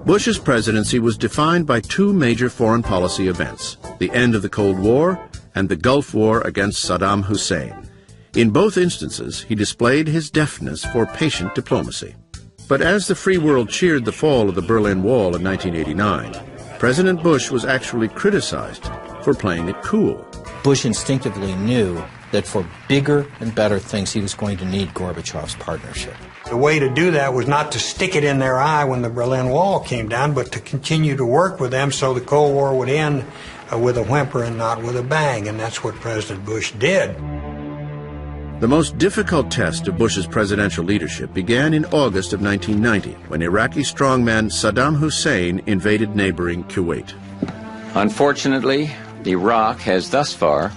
Bush's presidency was defined by two major foreign policy events, the end of the Cold War and the Gulf War against Saddam Hussein. In both instances, he displayed his deftness for patient diplomacy. But as the free world cheered the fall of the Berlin Wall in 1989, President Bush was actually criticized for playing it cool. Bush instinctively knew that for bigger and better things, he was going to need Gorbachev's partnership. The way to do that was not to stick it in their eye when the Berlin Wall came down, but to continue to work with them so the Cold War would end with a whimper and not with a bang, and that's what President Bush did. The most difficult test of Bush's presidential leadership began in August of 1990, when Iraqi strongman Saddam Hussein invaded neighboring Kuwait. Unfortunately, Iraq has thus far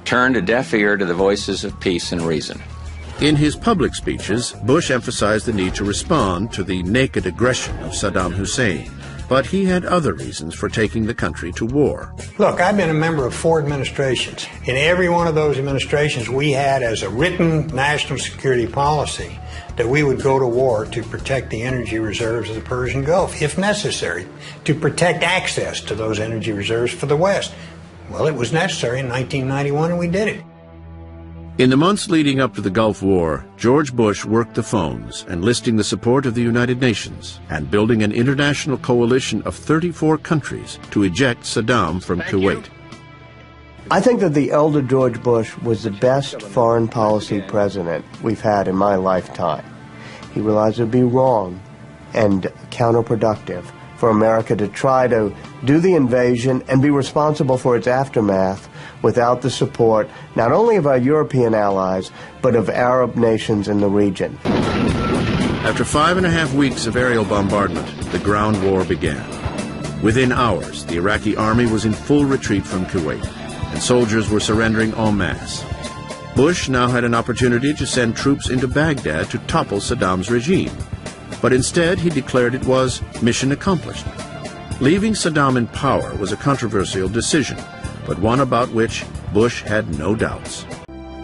turned a deaf ear to the voices of peace and reason. In his public speeches, Bush emphasized the need to respond to the naked aggression of Saddam Hussein, but he had other reasons for taking the country to war. Look, I've been a member of 4 administrations. In every one of those administrations, we had as a written national security policy that we would go to war to protect the energy reserves of the Persian Gulf, if necessary, to protect access to those energy reserves for the West. Well, it was necessary in 1991, and we did it. In the months leading up to the Gulf War, George Bush worked the phones, enlisting the support of the United Nations and building an international coalition of 34 countries to eject Saddam from Kuwait. I think that the elder George Bush was the best foreign policy president we've had in my lifetime. He realized it would be wrong and counterproductive for America to try to do the invasion and be responsible for its aftermath without the support not only of our European allies, but of Arab nations in the region. After 5.5 weeks of aerial bombardment, the ground war began. Within hours, the Iraqi army was in full retreat from Kuwait, and soldiers were surrendering en masse. Bush now had an opportunity to send troops into Baghdad to topple Saddam's regime, but instead he declared it was mission accomplished. Leaving Saddam in power was a controversial decision, but one about which Bush had no doubts.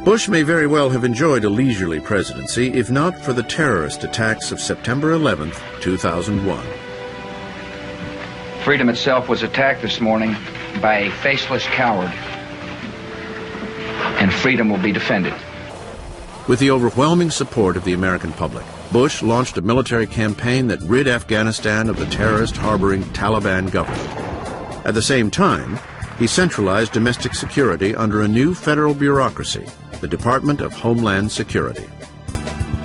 Bush may very well have enjoyed a leisurely presidency if not for the terrorist attacks of September 11th, 2001. Freedom itself was attacked this morning by a faceless coward, and freedom will be defended. With the overwhelming support of the American public, Bush launched a military campaign that rid Afghanistan of the terrorist-harboring Taliban government. At the same time, he centralized domestic security under a new federal bureaucracy, the Department of Homeland Security.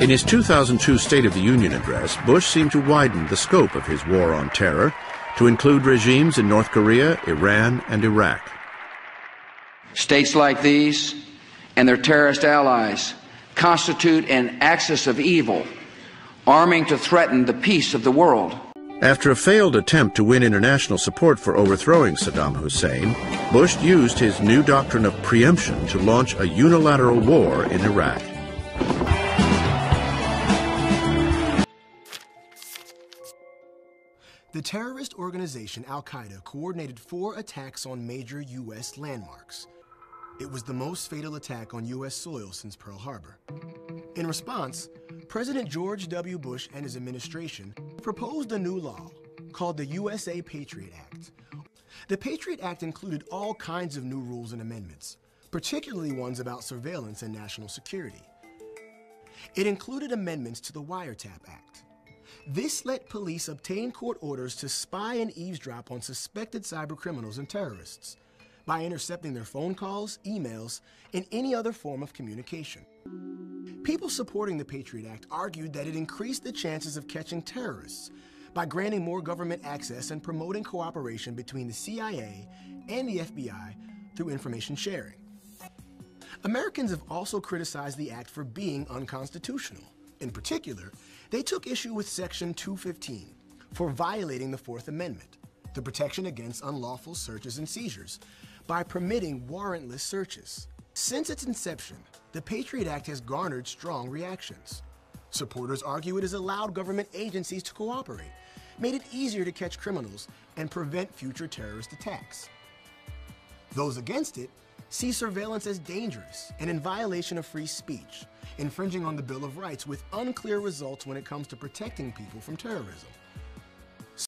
In his 2002 State of the Union address, Bush seemed to widen the scope of his war on terror to include regimes in North Korea, Iran, and Iraq. States like these and their terrorist allies constitute an axis of evil, arming to threaten the peace of the world. After a failed attempt to win international support for overthrowing Saddam Hussein, Bush used his new doctrine of preemption to launch a unilateral war in Iraq. The terrorist organization Al-Qaeda coordinated 4 attacks on major U.S. landmarks. It was the most fatal attack on U.S. soil since Pearl Harbor. In response, President George W. Bush and his administration proposed a new law called the USA Patriot Act. The Patriot Act included all kinds of new rules and amendments, particularly ones about surveillance and national security. It included amendments to the Wiretap Act. This let police obtain court orders to spy and eavesdrop on suspected cybercriminals and terrorists by intercepting their phone calls, emails, and any other form of communication. People supporting the Patriot Act argued that it increased the chances of catching terrorists by granting more government access and promoting cooperation between the CIA and the FBI through information sharing. Americans have also criticized the act for being unconstitutional. In particular, they took issue with Section 215 for violating the Fourth Amendment, the protection against unlawful searches and seizures, by permitting warrantless searches. Since its inception, the Patriot Act has garnered strong reactions. Supporters argue it has allowed government agencies to cooperate, made it easier to catch criminals, and prevent future terrorist attacks. Those against it see surveillance as dangerous and in violation of free speech, infringing on the Bill of Rights with unclear results when it comes to protecting people from terrorism.